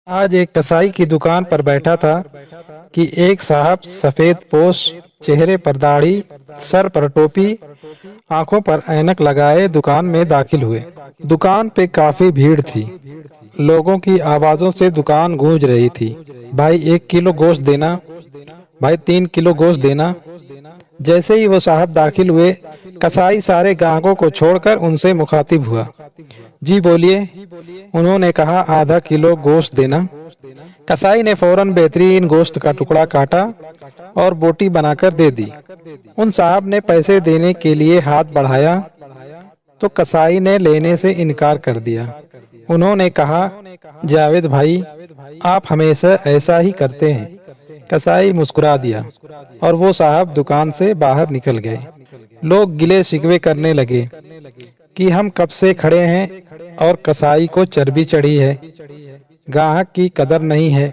آج ایک کسائی کی دکان پر بیٹھا تھا کہ ایک صاحب سفید پوش، چہرے پر داڑھی، سر پر ٹوپی، آنکھوں پر اینک لگائے دکان میں داخل ہوئے۔ دکان پہ کافی بھیڑ تھی، لوگوں کی آوازوں سے دکان گونج رہی تھی۔ بھائی 1 کلو گوشت دینا، بھائی 3 کلو گوشت دینا۔ جیسے ہی وہ صاحب داخل ہوئے، کسائی سارے گاہکوں کو چھوڑ کر ان سے مخاطب ہوا۔ جی بولیے۔ انہوں نے کہا ½ کلو گوشت دینا۔ کسائی نے فوراً بہترین گوشت کا ٹکڑا کاٹا اور بوٹی بنا کر دے دی۔ ان صاحب نے پیسے دینے کے لیے ہاتھ بڑھایا تو کسائی نے لینے سے انکار کر دیا۔ انہوں نے کہا، جاوید بھائی، آپ ہمیشہ ایسا ہی کرتے ہیں۔ کسائی مسکرا دیا اور وہ صاحب دکان سے باہر نکل گئے۔ لوگ گلے شکوے کرنے لگے کہ ہم کب سے کھڑے ہیں اور کسائی کو چربی چڑھی ہے، گاہک کی قدر نہیں ہے۔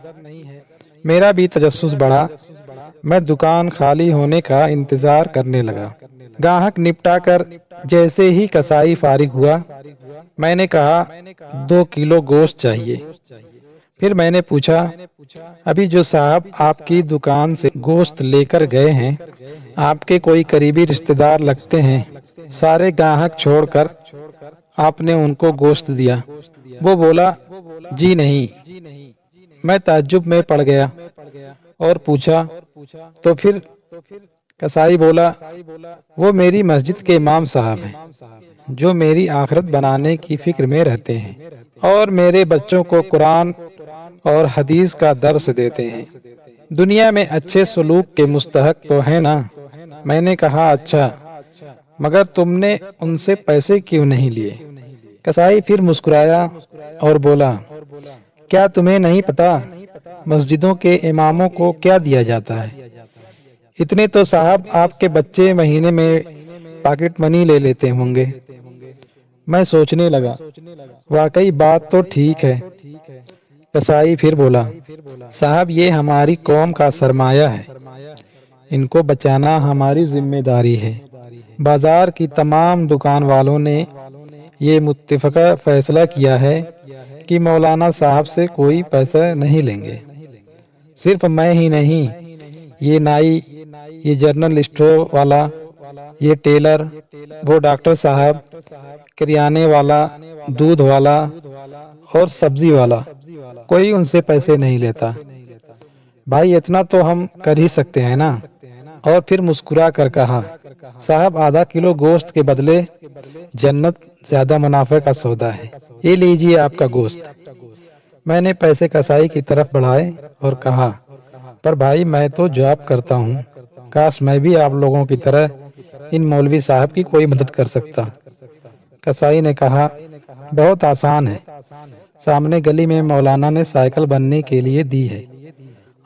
میرا بھی تجسس بڑھا، میں دکان خالی ہونے کا انتظار کرنے لگا۔ گاہک نپٹا کر جیسے ہی کسائی فارغ ہوا، میں نے کہا 2 کلو گوشت چاہیے۔ پھر میں نے پوچھا، ابھی جو صاحب آپ کی دکان سے گوشت لے کر گئے ہیں، آپ کے کوئی قریبی رشتہ دار لگتے ہیں؟ سارے گاہک چھوڑ کر آپ نے ان کو گوشت دیا؟ وہ بولا، جی نہیں۔ میں تعجب میں پڑ گیا اور پوچھا، تو پھر؟ کسائی بولا، وہ میری مسجد کے امام صاحب ہیں، جو میری آخرت بنانے کی فکر میں رہتے ہیں اور میرے بچوں کو قرآن اور حدیث کا درس دیتے ہیں۔ دنیا میں اچھے سلوک کے مستحق تو ہیں نا؟ میں نے کہا، اچھا، مگر تم نے ان سے پیسے کیوں نہیں لیے؟ کسائی پھر مسکرایا اور بولا، کیا تمہیں نہیں پتا مسجدوں کے اماموں کو کیا دیا جاتا ہے؟ اتنے تو صاحب آپ کے بچے مہینے میں پاکٹ منی لے لیتے ہوں گے۔ میں سوچنے لگا، واقعی بات تو ٹھیک ہے۔ کسائی پھر بولا، صاحب یہ ہماری قوم کا سرمایہ ہے، ان کو بچانا ہماری ذمہ داری ہے۔ بازار کی تمام دکان والوں نے یہ متفقہ فیصلہ کیا ہے کہ مولانا صاحب سے کوئی پیسہ نہیں لیں گے۔ صرف میں ہی نہیں، یہ نائی، یہ جنرل اسٹور والا، یہ ٹیلر، وہ ڈاکٹر صاحب، کریانے والا، دودھ والا اور سبزی والا، کوئی ان سے پیسے نہیں لیتا۔ بھائی اتنا تو ہم کر ہی سکتے ہیں نا؟ اور پھر مسکرا کر کہا، صاحب ½ کلو گوشت کے بدلے جنت زیادہ منافع کا سودا ہے، یہ لیجیے آپ کا گوشت۔ میں نے پیسے کسائی کی طرف بڑھائے اور کہا، پر بھائی میں تو جاب کرتا ہوں، کاش میں بھی آپ لوگوں کی طرح ان مولوی صاحب کی کوئی مدد کر سکتا۔ کسائی نے کہا، بہت آسان ہے، سامنے گلی میں مولانا نے سائیکل بننے کے لیے دی ہے،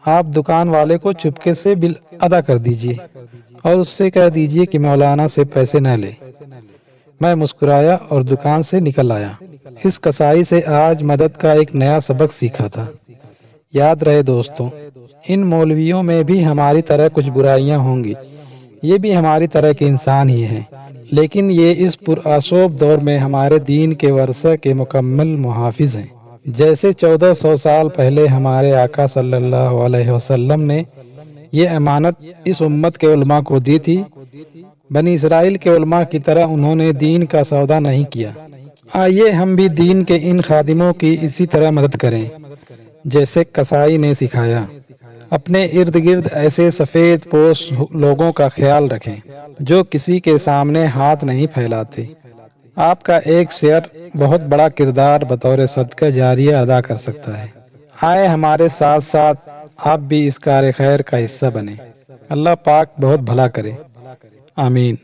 آپ دکان والے کو چپکے سے بل ادا کر دیجئے اور اس سے کہہ دیجئے کہ مولانا سے پیسے نہ لے۔ میں مسکرایا اور دکان سے نکل آیا۔ اس کسائی سے آج مدد کا ایک نیا سبق سیکھا تھا۔ یاد رہے دوستوں، ان مولویوں میں بھی ہماری طرح کچھ برائیاں ہوں گی، یہ بھی ہماری طرح کے انسان ہی ہیں، لیکن یہ اس پرآشوب دور میں ہمارے دین کے ورثہ کے مکمل محافظ ہیں۔ جیسے 1400 سال پہلے ہمارے آقا صلی اللہ علیہ وسلم نے یہ امانت اس امت کے علماء کو دی تھی، بنی اسرائیل کے علماء کی طرح انہوں نے دین کا سودا نہیں کیا۔ آئیے ہم بھی دین کے ان خادموں کی اسی طرح مدد کریں جیسے کسائی نے سکھایا۔ اپنے ارد گرد ایسے سفید پوش لوگوں کا خیال رکھیں جو کسی کے سامنے ہاتھ نہیں پھیلاتے۔ آپ کا ایک شیئر بہت بڑا کردار بطور صدقہ جاریہ ادا کر سکتا ہے۔ آئے ہمارے ساتھ ساتھ آپ بھی اس کار خیر کا حصہ بنیں۔ اللہ پاک بہت بھلا کرے، آمین۔